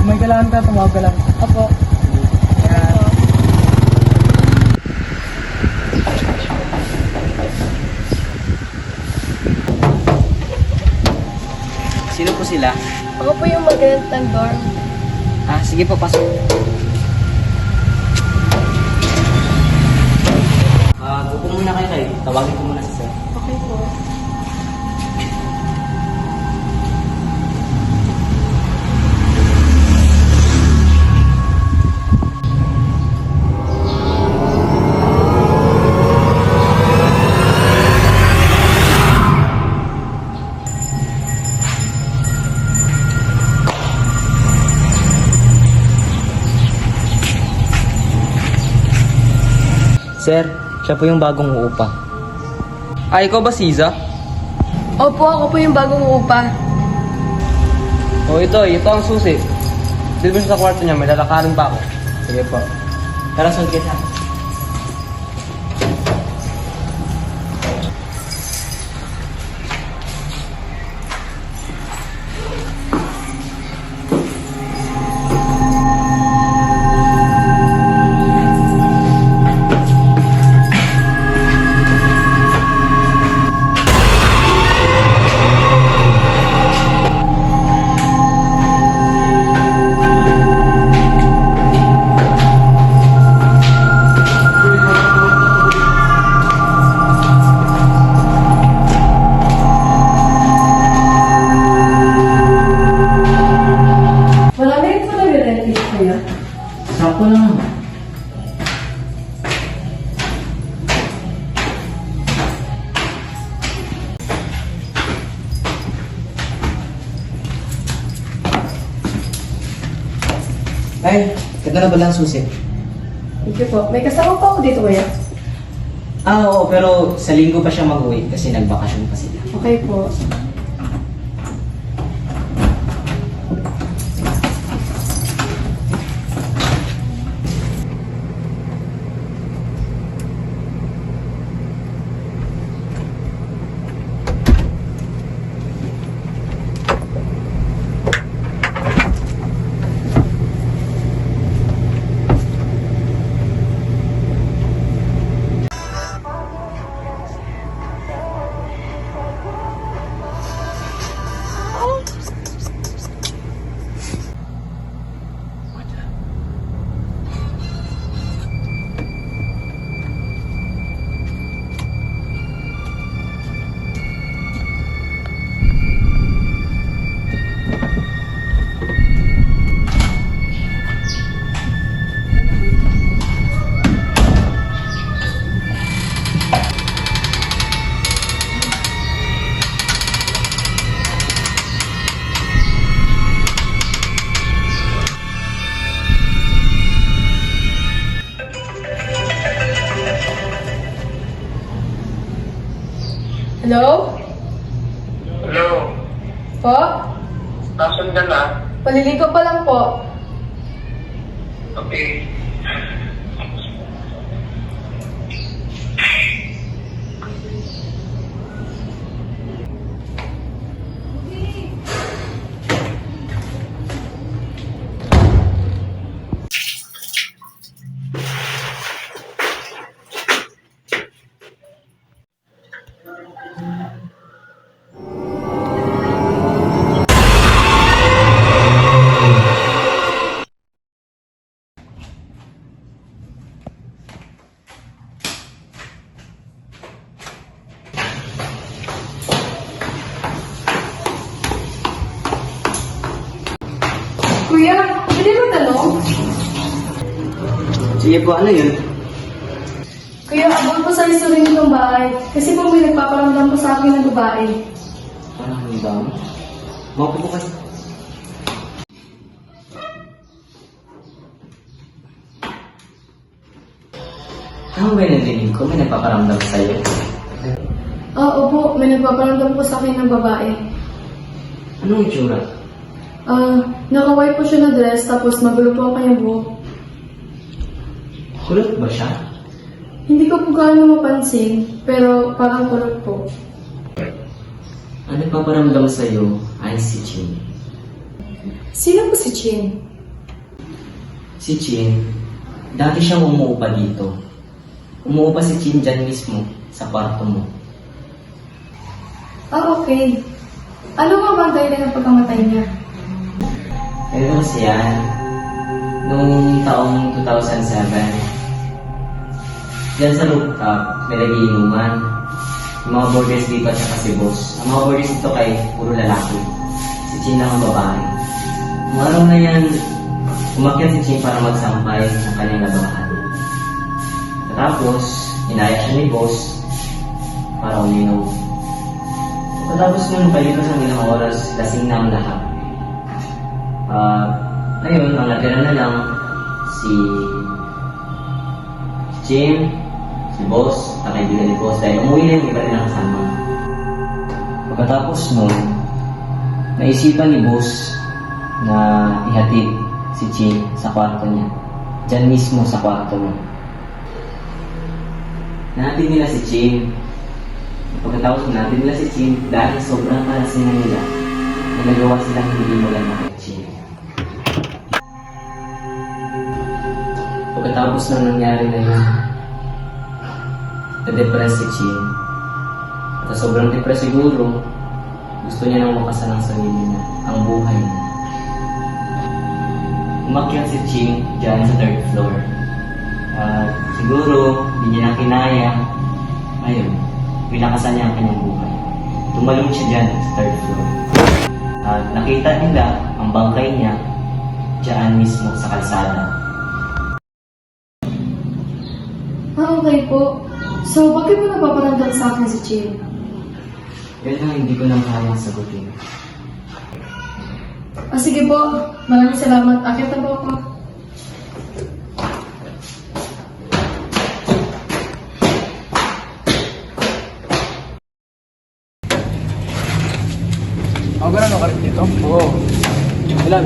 Kung may kailangan ka, tumawag ka lang. Opo. Yan. Sino po sila? Ako po yung mag-rent ng dorm. Ah, sige po, pasok. Upo muna kayo tayo. Tawagin ko muna si sir. Okay po. Sir, siya po yung bagong uupa. Ah, ikaw ba si Iza? Opo, ako po yung bagong upa. O ito ang susi. Dito mo siya sa kwarto niya, may lalakarin pa ako. Sige po. Tara, sungkit ha. Wala na rin po nag-rent dito kayo. Sakto lang. Ay, ganda na ba lang susi? Thank you po. May kasama pa ako dito kuya. Ah, oo, pero sa linggo pa siya mag-uwi kasi nagbakasyon pa sila. Okay po. Hello? Hello, Po? nasan ka na? Paliligo pa lang po. Okay. Kuya, pwede mo tanong? Sige po, ano yun? Kuya, abot po sa istorya ng bahay. Kasi po may nagpaparamdam po sa akin ng babae. Parang hindi ba? Maupo po kayo. Ano ba yung narinig ko? May nagpaparamdam sa'yo. Oo po, may nagpaparamdam po sa akin ng babae. Anong itsura? Naka-white po siya na dress, tapos magulo po ang kanyang buhok. Kulot ba siya? Hindi ko po gaano mapansin, pero parang kulot po. Ang nagpaparamdam sa'yo ay si Chin. Sino po si Chin? Si Chin, dati siyang umuupa dito. Umuupa si Chin dyan mismo, sa kwarto mo. Ah, okay. Ano nga ba ang dahilan ng pagkamatay niya? Pero kasi yan, noong taong 2007, dyan sa rooftop, may nagiinuman. Yung mga boarders dito at saka si boss. Ang mga boarders dito kay puro lalaki. Si Chin lang ang babae. Nung araw na yan, umakyat si Chin para magsampay ng kanyang labahan. Tapos, inaya siya ni boss para uminom. Pagkatapos nun, palipas ng ilang oras, lasing na ang lahat. Ngayon, ang natira na lang si Jim, si boss, ang kaibigan ni boss, dahil umuwi na yung iba rin ang kasama. Pagkatapos nun, naisipan ni boss na ihatid si Jim sa kwarto niya. Diyan mismo sa kwarto mo. Nahatid nila si Jim. Pagkatapos natin nila si Chin dahil sobrang kalasin na nila na nagawa silang hindi maganda kay Chin. Pagkatapos ng nangyari na yun, na-depress si Chin. At sa sobrang depress siguro, gusto niya nang makasan ang sarili niya, ang buhay niya. Umakyat si Chin dyan sa 3rd floor. At siguro, hindi niya na kinaya. Ayun. Pinakasan niya ang kanyang buhay. Tumalong siya dyan sa 3rd floor. At nakita nila ang bangkay niya dyan mismo sa kalsada. Ah, okay po. So, bakit mo napaparamdam sa akin si Chin? Yan ang hindi ko na kayang sagutin. Ah, sige po. Maraming salamat. Akit na po ako. Ako ganun ka rin dito? Oo. Ilan?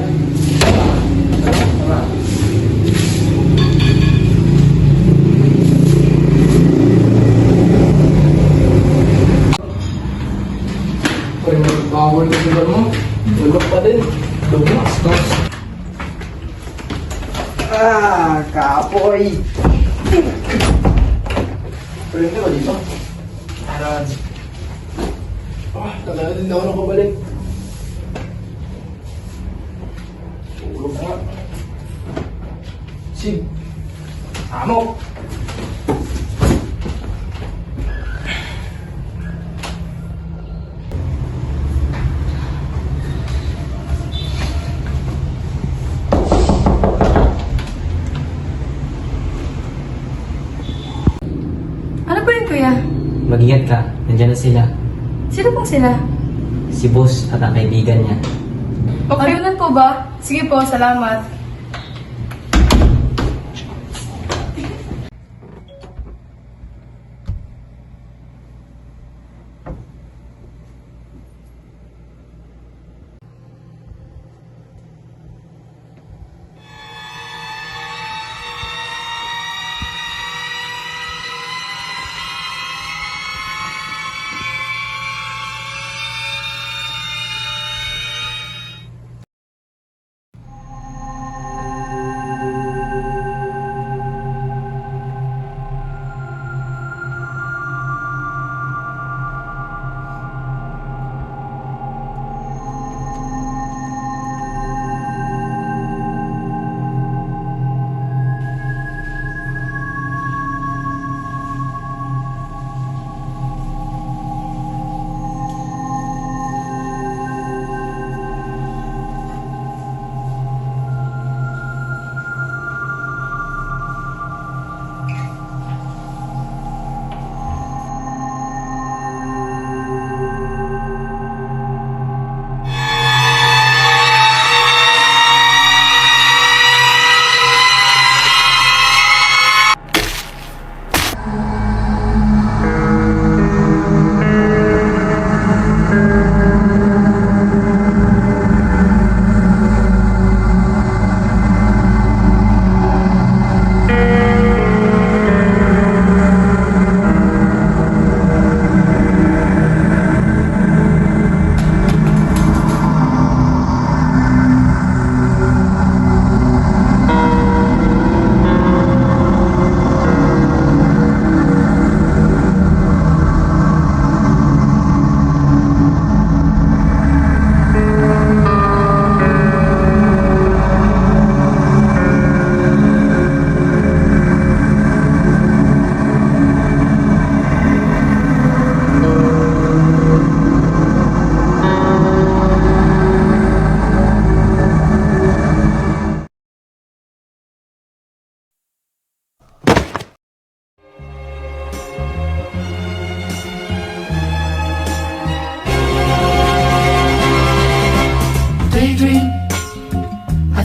Uy, mag-power na sila mo. Ulok pa din. Lumastos. Kapoy! Pwede ka ba dito? Aran. Tagal din ako nakabalik. Ulog na nga. Sig. Amok! Ano po yun, kuya? Mag-ingat ka, nandiyan na sila. Sino pong sila? Si boss at ang kaibigan niya. Okay na po ba? Sige po, salamat.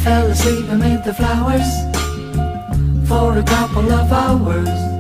fell asleep amid the flowers for a couple of hours.